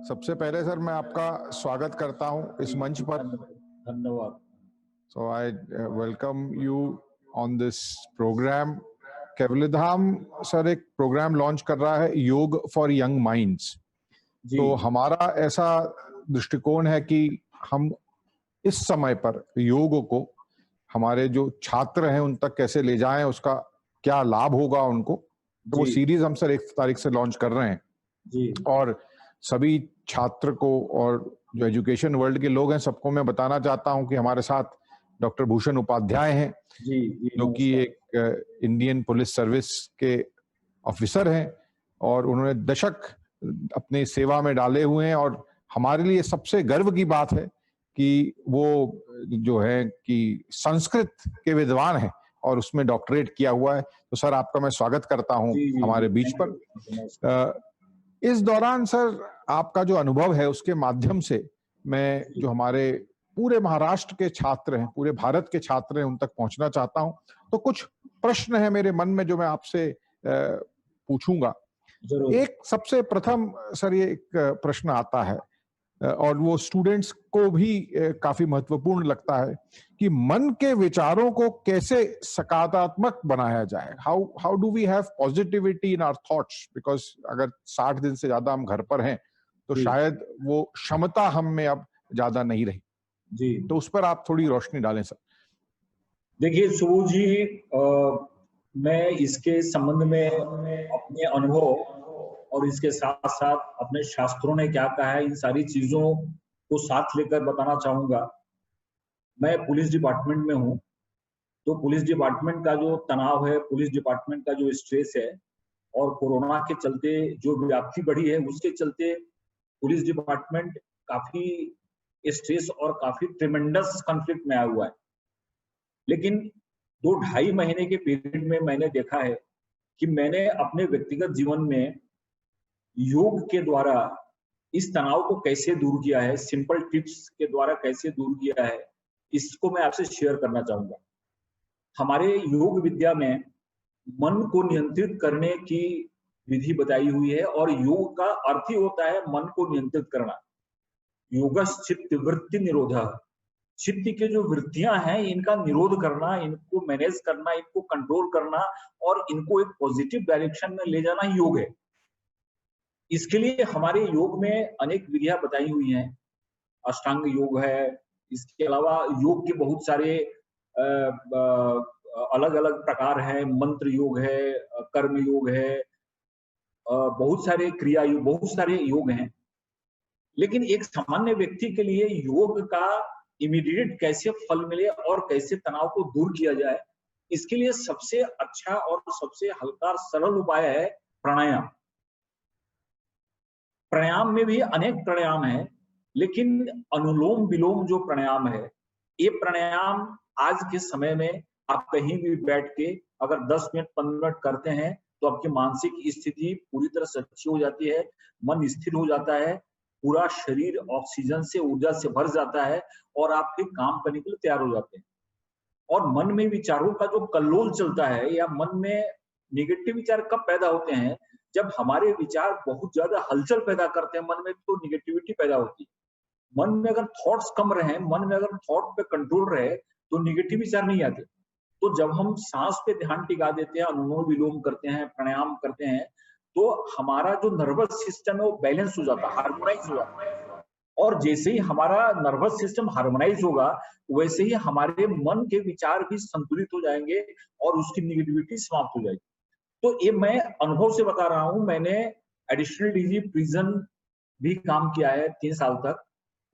सबसे पहले सर मैं आपका स्वागत करता हूं इस मंच पर। धन्यवाद। So I welcome you on this programme. Kevaldham sir एक प्रोग्राम लॉन्च कर रहा है, योग फॉर यंग माइंड्स। तो हमारा ऐसा दृष्टिकोण है कि हम इस समय पर योग को हमारे जो छात्र हैं उन तक कैसे ले जाएं, उसका क्या लाभ होगा उनको। तो वो सीरीज हम सर 1 तारीख से लॉन्च कर रहे हैं और सभी छात्र को और जो एजुकेशन वर्ल्ड के लोग हैं सबको मैं बताना चाहता हूं कि हमारे साथ डॉक्टर भूषण उपाध्याय हैं, जो कि एक इंडियन पुलिस सर्विस के ऑफिसर हैं और उन्होंने दशक अपनी सेवा में डाले हुए हैं। और हमारे लिए सबसे गर्व की बात है कि वो जो है कि संस्कृत के विद्वान हैं और उसमें डॉक्टरेट किया हुआ है। तो सर आपका मैं स्वागत करता हूं हमारे बीच पर। इस दौरान सर आपका जो अनुभव है उसके माध्यम से मैं जो हमारे पूरे महाराष्ट्र के छात्र हैं, पूरे भारत के छात्र हैं, उन तक पहुंचना चाहता हूं। तो कुछ प्रश्न है मेरे मन में जो मैं आपसे पूछूंगा। एक सबसे प्रथम सर ये एक प्रश्न आता है और वो स्टूडेंट्स को भी काफी महत्वपूर्ण लगता है कि मन के विचारों को कैसे सकारात्मक बनाया जाए। How do we have positivity in our thoughts, because अगर 60 दिन से ज्यादा हम घर पर हैं तो शायद वो क्षमता हम में अब ज्यादा नहीं रही। तो उस पर आप थोड़ी रोशनी डालें सर। देखिए सुबोध जी, मैं इसके संबंध में अपने अनुभव और इसके साथ साथ अपने शास्त्रों ने क्या कहा है, इन सारी चीजों को साथ लेकर बताना चाहूंगा। मैं पुलिस डिपार्टमेंट में हूं, तो पुलिस डिपार्टमेंट का जो तनाव है, पुलिस डिपार्टमेंट का जो स्ट्रेस है और कोरोना के चलते जो व्याप्ति बढ़ी है, उसके चलते पुलिस डिपार्टमेंट काफी स्ट्रेस और काफी ट्रेमेंडस कॉन्फ्लिक्ट में आया हुआ है। लेकिन 2-2.5 महीने के पीरियड में मैंने देखा है कि मैंने अपने व्यक्तिगत जीवन में योग के द्वारा इस तनाव को कैसे दूर किया है, सिंपल टिप्स के द्वारा कैसे दूर किया है, इसको मैं आपसे शेयर करना चाहूंगा। हमारे योग विद्या में मन को नियंत्रित करने की विधि बताई हुई है और योग का अर्थ ही होता है मन को नियंत्रित करना। योगश्चित्त वृत्ति निरोधः, चित्त के जो वृत्तियां हैं इनका निरोध करना, इनको मैनेज करना, इनको कंट्रोल करना और इनको एक पॉजिटिव डायरेक्शन में ले जाना योग है। इसके लिए हमारे योग में अनेक विधियां बताई हुई हैं। अष्टांग योग है, इसके अलावा योग के बहुत सारे अलग अलग प्रकार हैं। मंत्र योग है, कर्म योग है, बहुत सारे क्रिया योग, बहुत सारे योग हैं। लेकिन एक सामान्य व्यक्ति के लिए योग का इमीडिएट कैसे फल मिले और कैसे तनाव को दूर किया जाए, इसके लिए सबसे अच्छा और सबसे हल्का सरल उपाय है प्राणायाम। प्राणायाम में भी अनेक प्राणायाम है, लेकिन अनुलोम विलोम जो प्राणायाम है, ये प्राणायाम आज के समय में आप कहीं भी बैठ के अगर 10 मिनट 15 मिनट करते हैं तो आपकी मानसिक स्थिति पूरी तरह से अच्छी हो जाती है, मन स्थिर हो जाता है, पूरा शरीर ऑक्सीजन से, ऊर्जा से भर जाता है और आप फिर काम करने के लिए तैयार हो जाते हैं। और मन में विचारों का जो कल्लोल चलता है या मन में नेगेटिव विचार कब पैदा होते हैं, जब हमारे विचार बहुत ज्यादा हलचल पैदा करते हैं मन में, तो निगेटिविटी पैदा होती है। मन में अगर थॉट्स कम रहे, मन में अगर थॉट पे कंट्रोल रहे तो निगेटिव विचार नहीं आते। तो जब हम सांस पे ध्यान टिका देते हैं, अनुलोम विलोम करते हैं, प्राणायाम करते हैं, तो हमारा जो नर्वस सिस्टम है वो बैलेंस हो जाता है, हार्मोनाइज हो जाता है। और जैसे ही हमारा नर्वस सिस्टम हार्मोनाइज होगा, वैसे ही हमारे मन के विचार भी संतुलित हो जाएंगे और उसकी निगेटिविटी समाप्त हो जाएगी। तो ये मैं अनुभव से बता रहा हूं। मैंने एडिशनल डीजी प्रिजन भी काम किया है 3 साल तक।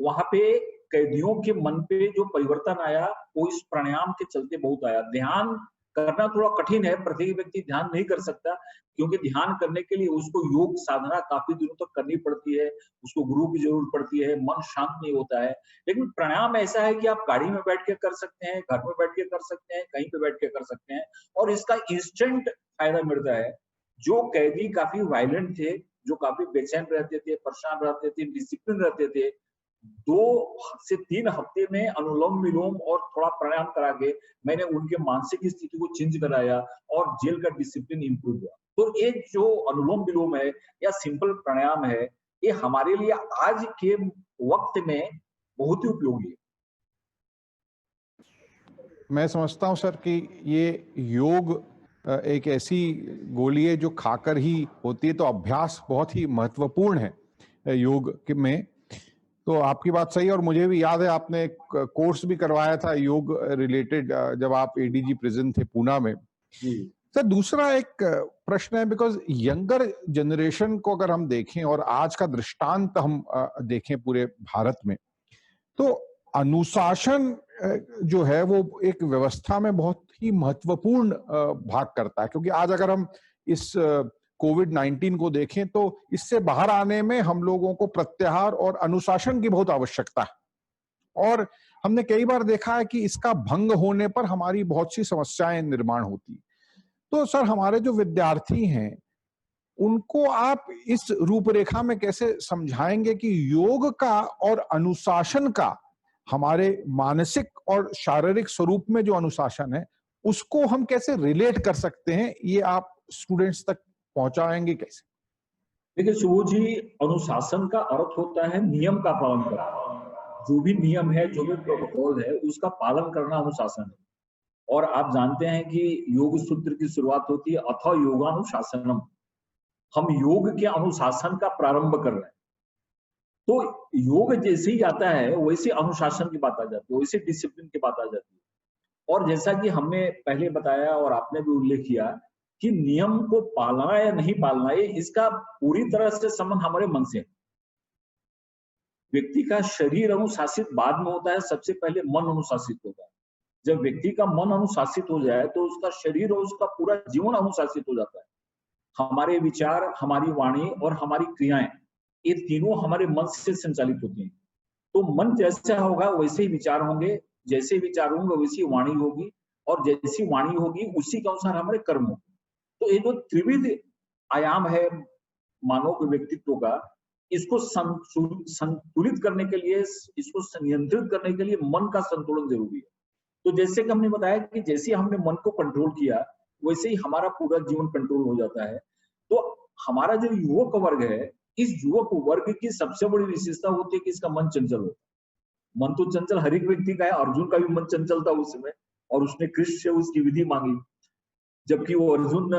वहां पे कैदियों के मन पे जो परिवर्तन आया वो इस प्राणायाम के चलते बहुत आया। ध्यान करना थोड़ा कठिन है, प्रत्येक व्यक्ति ध्यान नहीं कर सकता, क्योंकि ध्यान करने के लिए उसको योग साधना काफी दिनों तक करनी पड़ती है, उसको गुरु की जरूरत पड़ती है, मन शांत नहीं होता है। लेकिन प्राणायाम ऐसा है कि आप गाड़ी में बैठ के कर सकते हैं, घर में बैठ के कर सकते हैं, कहीं पे बैठ के कर सकते हैं और इसका इंस्टेंट फायदा मिलता है। जो कैदी काफी वायलेंट थे, जो काफी बेचैन रहते थे, परेशान रहते थे, डिसिप्लिन रहते थे, 2 से 3 हफ्ते में अनुलोम विलोम और थोड़ा प्राणायाम करा के मैंने उनके मानसिक स्थिति को चेंज कराया और जेल का डिसिप्लिन इंप्रूव हुआ। तो ये जो अनुलोम विलोम है या सिंपल प्राणायाम है, ये हमारे लिए आज के वक्त में बहुत ही उपयोगी है। मैं समझता हूं सर कि ये योग एक ऐसी गोली है जो खाकर ही होती है, तो अभ्यास बहुत ही महत्वपूर्ण है योग में। तो आपकी बात सही है, और मुझे भी याद है आपने एक कोर्स भी करवाया था योग रिलेटेड जब आप एडीजी प्रिजन थे पूना में। जी सर दूसरा एक प्रश्न है, बिकॉज यंगर जनरेशन को अगर हम देखें और आज का दृष्टांत हम देखें पूरे भारत में, तो अनुशासन जो है वो एक व्यवस्था में बहुत ही महत्वपूर्ण भाग करता है। क्योंकि आज अगर हम इस कोविड-19 को देखें तो इससे बाहर आने में हम लोगों को प्रत्याहार और अनुशासन की बहुत आवश्यकता है, और हमने कई बार देखा है कि इसका भंग होने पर हमारी बहुत सी समस्याएं निर्माण होती है। तो सर हमारे जो विद्यार्थी हैं उनको आप इस रूपरेखा में कैसे समझाएंगे कि योग का और अनुशासन का, हमारे मानसिक और शारीरिक स्वरूप में जो अनुशासन है उसको हम कैसे रिलेट कर सकते हैं, ये आप स्टूडेंट्स तक पहुंचाएंगे कैसे? देखिए सुबोध जी, अनुशासन का अर्थ होता है नियम का पालन करना। जो भी नियम है, जो भी प्रोटोकॉल है, उसका पालन करना अनुशासन है। और आप जानते हैं कि योग सूत्र की शुरुआत होती है अथ योगानुशासनम। हम योग के अनुशासन का प्रारंभ कर रहे हैं। तो योग जैसे ही आता है वैसे अनुशासन की बात आ जाती है, वैसे डिसिप्लिन की बात आ जाती है। और जैसा कि हमने पहले बताया और आपने भी उल्लेख किया कि नियम को पालना या नहीं पालना, ये इसका पूरी तरह से संबंध हमारे मन से है। व्यक्ति का शरीर अनुशासित बाद में होता है, सबसे पहले मन अनुशासित होता है। जब व्यक्ति का मन अनुशासित हो जाए तो उसका शरीर और उसका पूरा जीवन अनुशासित हो जाता है। हमारे विचार, हमारी वाणी और हमारी क्रियाएं, ये तीनों हमारे मन से संचालित होती हैं। तो मन जैसा होगा वैसे ही विचार होंगे, जैसे विचार होंगे वैसी वाणी होगी, और जैसी वाणी होगी उसी के अनुसार हमारे कर्म होंगे। तो ये जो त्रिविध आयाम है मानव के व्यक्तित्व का, इसको संतुलित करने के लिए, इसको नियंत्रित करने के लिए मन का संतुलन जरूरी है। तो जैसे कि हमने बताया कि जैसे हमने मन को कंट्रोल किया वैसे ही हमारा पूरा जीवन कंट्रोल हो जाता है। तो हमारा जो युवक वर्ग है, इस युवक वर्ग की सबसे बड़ी विशेषता होती है कि इसका मन चंचल होता है। मन तो चंचल हर एक व्यक्ति का है, अर्जुन का भी मन चंचल था उस समय, और उसने कृष्ण से उसकी विधि मांगी। जबकि वो अर्जुन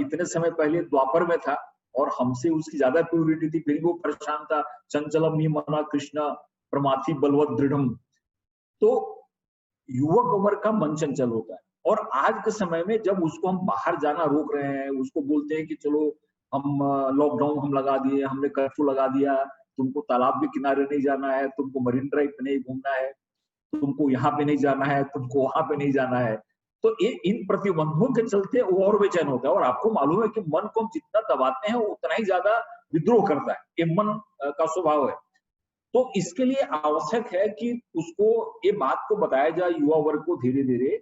इतने समय पहले द्वापर में था और हमसे उसकी ज्यादा प्योरिटी थी, फिर भी वो परेशान था। चंचलम ही मना कृष्ण प्रमाथि बलवत दृढ़म। तो युवक वर्ग का मन चंचल होता है, और आज के समय में जब उसको हम बाहर जाना रोक रहे हैं, उसको बोलते हैं कि चलो हम लॉकडाउन हम लगा दिए, हमने कर्फ्यू लगा दिया, तुमको तालाब के किनारे नहीं जाना है, तुमको मरीन ड्राइव पे नहीं घूमना है, तुमको यहाँ पे नहीं जाना है, तुमको वहां पे नहीं जाना है। तो ये इन प्रतिबंधों के चलते वो और बेचैन होता है। और आपको मालूम है कि मन को हम जितना दबाते हैं वो उतना ही ज्यादा विद्रोह करता है, ये मन का स्वभाव है। तो इसके लिए आवश्यक है कि उसको ये बात को बताया जाए युवा वर्ग को धीरे धीरे,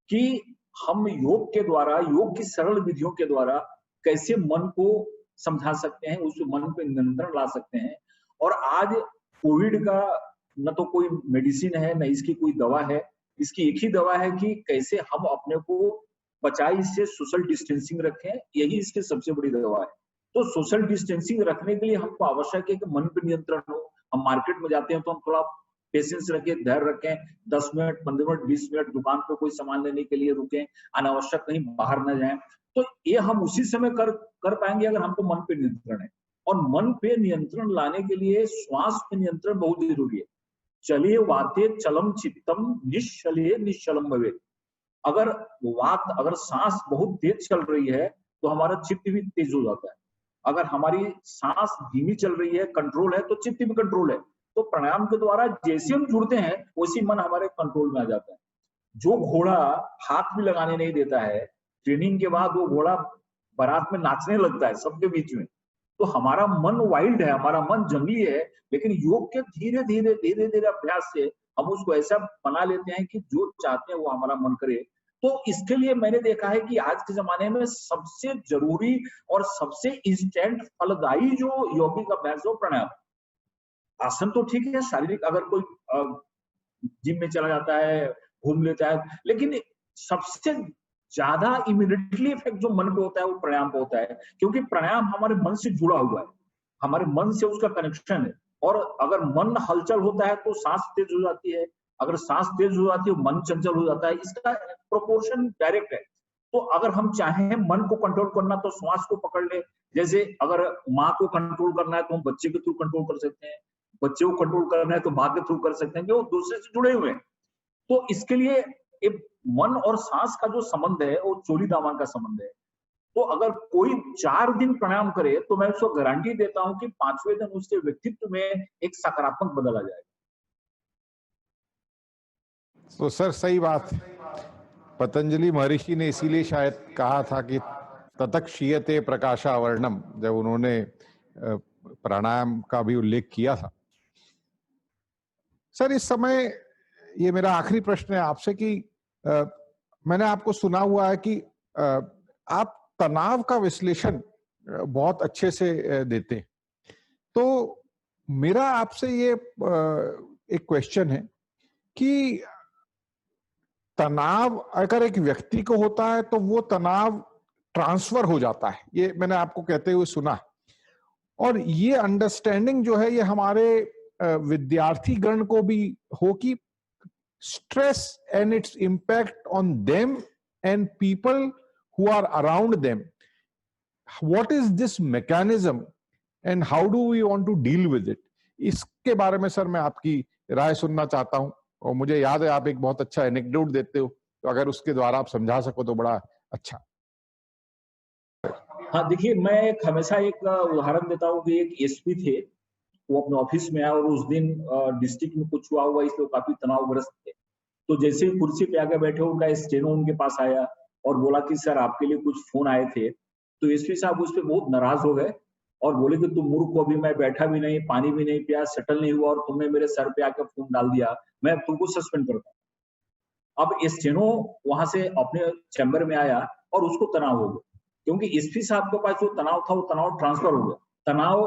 कि हम योग के द्वारा, योग की सरल विधियों के द्वारा कैसे मन को समझा सकते हैं, उस मन पे नियंत्रण ला सकते हैं। और आज कोविड का न तो कोई मेडिसिन है, न इसकी कोई दवा है। इसकी एक ही दवा है कि कैसे हम अपने को बचाए, इससे सोशल डिस्टेंसिंग रखें, यही इसकी सबसे बड़ी दवा है। तो सोशल डिस्टेंसिंग रखने के लिए हमको आवश्यक है कि मन पे नियंत्रण हो। हम मार्केट में जाते हैं तो हम थोड़ा पेशेंस रखें, धैर्य रखें, 10 मिनट, 15 मिनट, 20 मिनट दुकान पे कोई सामान लेने के लिए रुकें, अनावश्यक कहीं बाहर न जाएं। तो ये हम उसी समय कर पाएंगे अगर हमको मन पे नियंत्रण है। और मन पे नियंत्रण लाने के लिए श्वास पे नियंत्रण बहुत जरूरी है। चलिए वाते चलम चित्तम निश्चले निश्चलम भवेत्। अगर सांस बहुत तेज चल रही है तो हमारा चित्त भी तेज हो जाता है। अगर हमारी सांस धीमी चल रही है, कंट्रोल है, तो चित्त भी कंट्रोल है। तो प्राणायाम के द्वारा जैसे हम जुड़ते हैं वैसे मन हमारे कंट्रोल में आ जाता है। जो घोड़ा हाथ भी लगाने नहीं देता है, ट्रेनिंग के बाद वो घोड़ा बारात में नाचने लगता है सबके बीच में। तो हमारा मन वाइल्ड है, हमारा मन जंगली है, लेकिन योग के धीरे धीरे अभ्यास से हम उसको ऐसा बना लेते हैं कि जो चाहते हैं वो हमारा मन करे। तो इसके लिए मैंने देखा है कि आज के जमाने में सबसे जरूरी और सबसे इंस्टेंट फलदायी जो यौगिक अभ्यास है वो प्राणायाम। आसन तो ठीक है, शारीरिक अगर कोई जिम में चला जाता है, घूम लेता है, लेकिन सबसे ज्यादा इमीडिएटली इफेक्ट जो मन पे होता है वो प्राणायाम पे होता है, क्योंकि प्राणायाम हमारे मन से जुड़ा हुआ है। हमारे मन से उसका कनेक्शन है। और अगर मन हलचल होता है तो सांस तेज हो जाती है, अगर सांस तेज हो जाती है मन चंचल हो जाता है, इसका प्रोपोर्शन डायरेक्ट है। तो अगर हम चाहें मन को कंट्रोल करना तो श्वास को पकड़ ले। जैसे अगर माँ को कंट्रोल करना है तो हम बच्चे के थ्रू कंट्रोल कर सकते हैं, बच्चे को कंट्रोल करना है तो माँ के थ्रू कर सकते हैं, जो दूसरे से जुड़े हुए हैं। तो इसके लिए एक मन और सांस का जो संबंध है वो चोली दामन का संबंध है। तो अगर कोई 4 दिन प्राणायाम करे तो मैं उसको गारंटी देता हूं कि 5वें दिन उसके व्यक्तित्व में एक सकारात्मक बदल आ जाएगा। तो सर सही बात है। पतंजलि महर्षि ने इसीलिए शायद कहा था कि ततक्षीयते प्रकाशावर्णम, जब उन्होंने प्राणायाम का भी उल्लेख किया था। सर इस समय ये मेरा आखिरी प्रश्न है आपसे कि मैंने आपको सुना हुआ है कि आप तनाव का विश्लेषण बहुत अच्छे से देते हैं। तो मेरा आपसे ये एक क्वेश्चन है कि तनाव अगर एक व्यक्ति को होता है तो वो तनाव ट्रांसफर हो जाता है, ये मैंने आपको कहते हुए सुना। और ये अंडरस्टैंडिंग जो है ये हमारे विद्यार्थी गण को भी हो कि stress and its impact on them and people who are around them. What is this mechanism and how do we want to deal with it? इसके बारे में सर मैं आपकी राय सुनना चाहता हूं। और मुझे याद है आप एक बहुत अच्छा एनेक्डोट देते हो, तो अगर उसके द्वारा आप समझा सको तो बड़ा अच्छा। हाँ, देखिए मैं एक हमेशा एक उदाहरण देता हूँ कि एक एसपी थे, वो अपने ऑफिस में आए और उस दिन डिस्ट्रिक्ट में कुछ हुआ इसलिए काफी तनावग्रस्त थे। तो जैसे ही कुर्सी पे आके बैठे उनका स्टेनो उनके पास आया और बोला कि सर आपके लिए कुछ फोन आए थे। तो एसपी साहब उस पर बहुत नाराज हो गए और बोले कि तुम मूर्ख को, अभी मैं बैठा भी नहीं, पानी भी नहीं पिया, सेटल नहीं हुआ और तुमने मेरे सर पे आके फोन डाल दिया, मैं तुमको सस्पेंड करता हूँ। अब स्टेनो वहां से अपने चैम्बर में आया और उसको तनाव हो गया, क्योंकि एसपी साहब के पास जो तनाव था वो तनाव ट्रांसफर हो गया। तनाव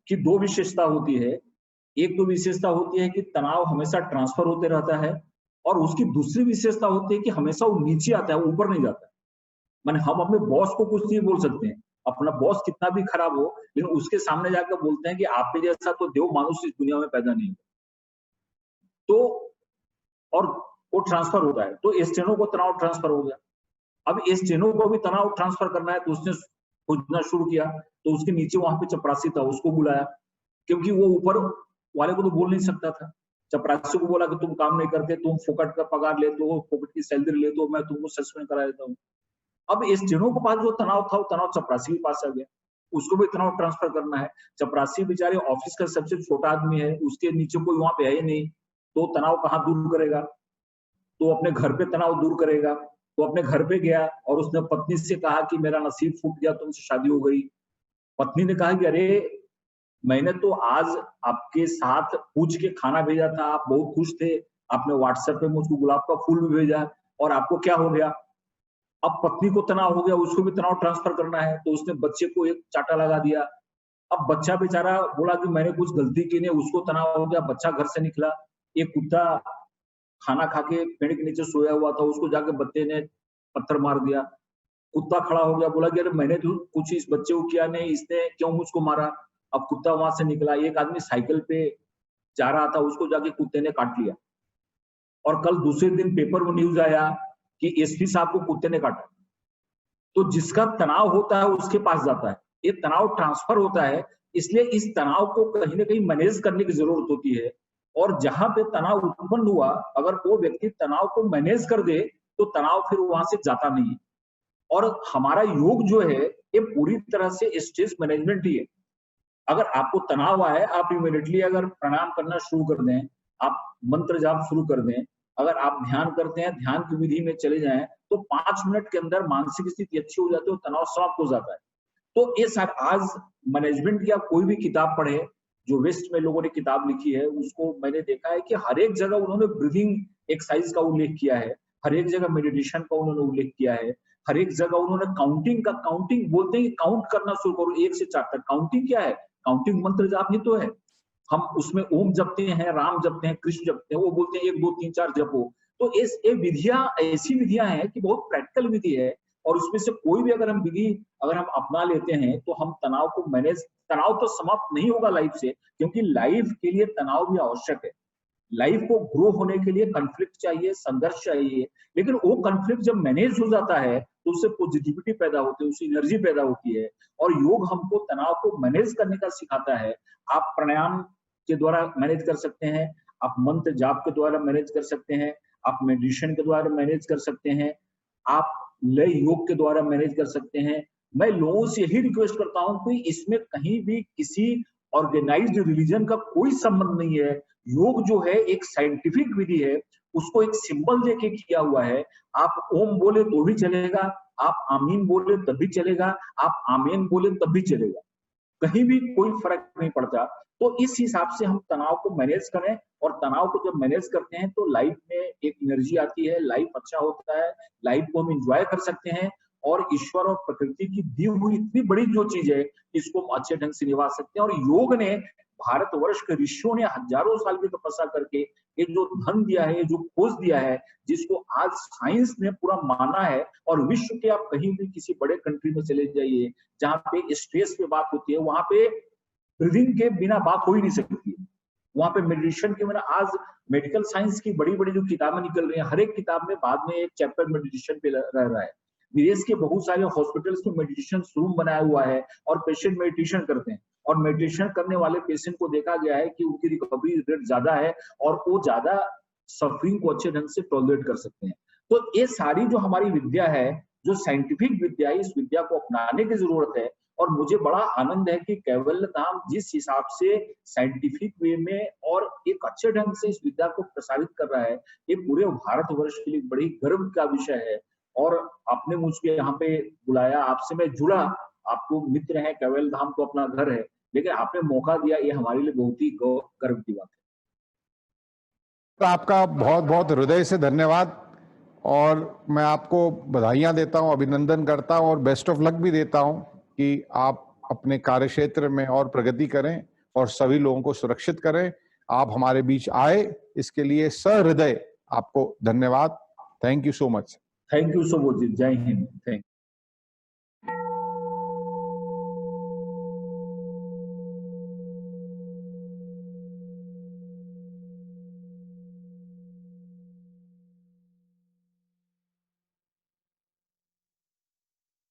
की 2 विशेषता होती है। एक तो विशेषता होती है कि तनाव हमेशा ट्रांसफर होते रहता है और उसकी दूसरी विशेषता होती है कि हमेशा वो नीचे आता है, ऊपर नहीं जाता है। माने हम अपने बॉस को कुछ नहीं बोल सकते हैं, अपना बॉस कितना भी खराब हो, लेकिन उसके सामने जाकर बोलते हैं कि आप पे जैसा तो देव मानुष इस दुनिया में पैदा नहीं हुआ। तो और वो ट्रांसफर होता है। तो स्टेनो को तनाव ट्रांसफर हो गया। अब स्टेनो को भी तनाव ट्रांसफर करना है तो उसने खोजना शुरू किया। तो उसके नीचे वहां पे चपरासी था, उसको बुलाया, क्योंकि वो ऊपर वाले को तो बोल नहीं सकता था। चपरासी को बोला कि तुम काम नहीं करते, तुम फोकट का पगार लेते हो, फोकट की सैलरी लेते हो, मैं तुमको सस्पेंड करा देता हूँ। अब स्टेनो के पास जो तनाव था वो तनाव चपरासी के पास आ गया, उसको भी तनाव ट्रांसफर करना है। चपरासी बेचारे ऑफिस का सबसे छोटा आदमी है, उसके नीचे कोई वहां पे है ही नहीं, तो तनाव कहाँ दूर करेगा? तो अपने घर पे तनाव दूर करेगा। तो अपने घर पे गया और उसने पत्नी से कहा कि मेरा नसीब फूट गया, तुमसे शादी हो गई। पत्नी ने कहा कि अरे मैंने तो आज आपके साथ पूछ के खाना भेजा था, आप बहुत खुश थे, आपने व्हाट्सएप पे मुझको गुलाब का फूल भी भेजा और आपको क्या हो गया? अब पत्नी को तनाव हो गया, उसको भी तनाव ट्रांसफर करना है, तो उसने बच्चे को एक चाटा लगा दिया। अब बच्चा बेचारा बोला कि मैंने कुछ गलती की नहीं, उसको तनाव हो गया, बच्चा घर से निकला। एक कुत्ता खाना खा के पेड़ के नीचे सोया हुआ था, उसको जाके बच्चे ने पत्थर मार दिया। कुत्ता खड़ा हो गया, बोला कि अरे मैंने तो कुछ इस बच्चे को किया नहीं, इसने क्यों मुझको मारा? अब कुत्ता वहां से निकला। एक आदमी साइकिल पे जा रहा था, उसको जाके कुत्ते ने काट लिया। और कल दूसरे दिन पेपर में न्यूज आया कि एसपी साहब को कुत्ते ने काटा। तो जिसका तनाव होता है उसके पास जाता है, ये तनाव ट्रांसफर होता है। इसलिए इस तनाव को कहीं ना कहीं मैनेज करने की जरूरत होती है। और जहां पे तनाव उत्पन्न हुआ, अगर वो व्यक्ति तनाव को मैनेज कर दे तो तनाव फिर वहां से जाता नहीं है। और हमारा योग जो है ये पूरी तरह से स्ट्रेस मैनेजमेंट ही है। अगर आपको तनाव आए, आप इमीडिएटली अगर प्राणायाम करना शुरू कर दें, आप मंत्र जाप शुरू कर दें, अगर आप ध्यान करते हैं, ध्यान की विधि में चले जाएं, तो 5 मिनट के अंदर मानसिक स्थिति अच्छी हो जाती है और तनाव समाप्त हो जाता है। तो ये सब आज मैनेजमेंट की आप कोई भी किताब पढ़े, जो वेस्ट में लोगों ने किताब लिखी है, उसको मैंने देखा है कि हर एक जगह उन्होंने ब्रीदिंग एक्सरसाइज का उल्लेख किया है, हर एक जगह मेडिटेशन का उन्होंने उल्लेख किया है, हर एक जगह उन्होंने काउंटिंग बोलते हैं कि काउंट करना शुरू करो 1 से 4 तक। काउंटिंग क्या है? काउंटिंग मंत्र जाप ही तो है। हम उसमें ओम जपते हैं, राम जपते हैं, कृष्ण जपते हैं, वो बोलते हैं 1 2 3 4 जपो। तो ये विधियां ऐसी विधियां हैं कि बहुत प्रैक्टिकल विधि है और उसमें से कोई भी अगर हम विधि अगर हम अपना लेते हैं तो हम तनाव को मैनेज, तनाव तो समाप्त नहीं होगा लाइफ से, क्योंकि लाइफ के लिए तनाव भी आवश्यक है। लाइफ को ग्रो होने के लिए कॉन्फ्लिक्ट चाहिए, संघर्ष चाहिए, लेकिन वो कॉन्फ्लिक्ट जब मैनेज हो जाता है तो उससे पॉजिटिविटी पैदा होती है, उससे एनर्जी पैदा होती है। और योग हमको तनाव को मैनेज करने का सिखाता है। आप प्राणायाम के द्वारा मैनेज कर सकते हैं, आप मंत्र जाप के द्वारा मैनेज कर सकते हैं, आप मेडिटेशन के द्वारा मैनेज कर सकते हैं, आप लय योग के द्वारा मैनेज कर सकते हैं। मैं लोगों से यही रिक्वेस्ट करता हूं कि इसमें कहीं भी किसी ऑर्गेनाइज्ड रिलीजन का कोई संबंध नहीं है। योग जो है एक साइंटिफिक विधि है, उसको एक सिंबल देके किया हुआ है। आप ओम बोले तो भी चलेगा, आप आमीन बोले तब भी चलेगा, आप आमीन बोले तब भी चलेगा, कहीं भी कोई फर्क नहीं पड़ता। तो इस हिसाब से हम तनाव को मैनेज करें, और तनाव को जब मैनेज करते हैं तो लाइफ में एक एनर्जी आती है, लाइफ अच्छा होता है, लाइफ को हम एंजॉय कर सकते हैं, और ईश्वर और प्रकृति की दी हुई इतनी बड़ी जो चीज है इसको हम अच्छे ढंग से निभा सकते हैं। और योग ने, भारतवर्ष के ऋषियों ने हजारों साल की तपस्या करके ये जो धन दिया है, ये जो खोज दिया है, जिसको आज साइंस ने पूरा माना है। और विश्व के आप कहीं भी किसी बड़े कंट्री में चले जाइए जहाँ पे स्ट्रेस पे बात होती है, वहां पे ब्रीदिंग के बिना बात हो ही नहीं सकती है। वहां पे मेडिटेशन के बिना, आज मेडिकल साइंस की बड़ी बड़ी जो किताबें निकल रही हैं, हर एक किताब में बाद में एक चैप्टर मेडिटेशन पे रह रहा है। विदेश के बहुत सारे हॉस्पिटल्स में मेडिटेशन रूम बनाया हुआ है और पेशेंट मेडिटेशन करते हैं, और मेडिटेशन करने वाले पेशेंट को देखा गया है कि उनकी रिकवरी रेट ज्यादा है और वो ज्यादा सफरिंग को अच्छे ढंग से टॉलरेट कर सकते हैं। तो ये सारी जो हमारी विद्या है, जो साइंटिफिक विद्या है, इस विद्या को अपनाने की जरूरत है। और मुझे बड़ा आनंद है कि कैवल्य धाम जिस हिसाब से साइंटिफिक वे में और एक अच्छे ढंग से इस विद्या को प्रसारित कर रहा है, ये पूरे भारतवर्ष के लिए बड़ी गर्व का विषय है। और आपने मुझे यहाँ पे बुलाया, आपसे मैं जुड़ा, आपको मित्र है, कैवल्य धाम तो अपना घर है, लेकिन आपने मौका दिया, ये हमारे लिए बहुत ही गर्व की बात है। तो आपका बहुत बहुत हृदय से धन्यवाद, और मैं आपको बधाइयां देता हूं, अभिनंदन करता हूं, और बेस्ट ऑफ लक भी देता हूं कि आप अपने कार्य क्षेत्र में और प्रगति करें और सभी लोगों को सुरक्षित करें। आप हमारे बीच आए, इसके लिए सहृदय आपको धन्यवाद। Thank you so much. Thank you so much. जय हिंद। थैंक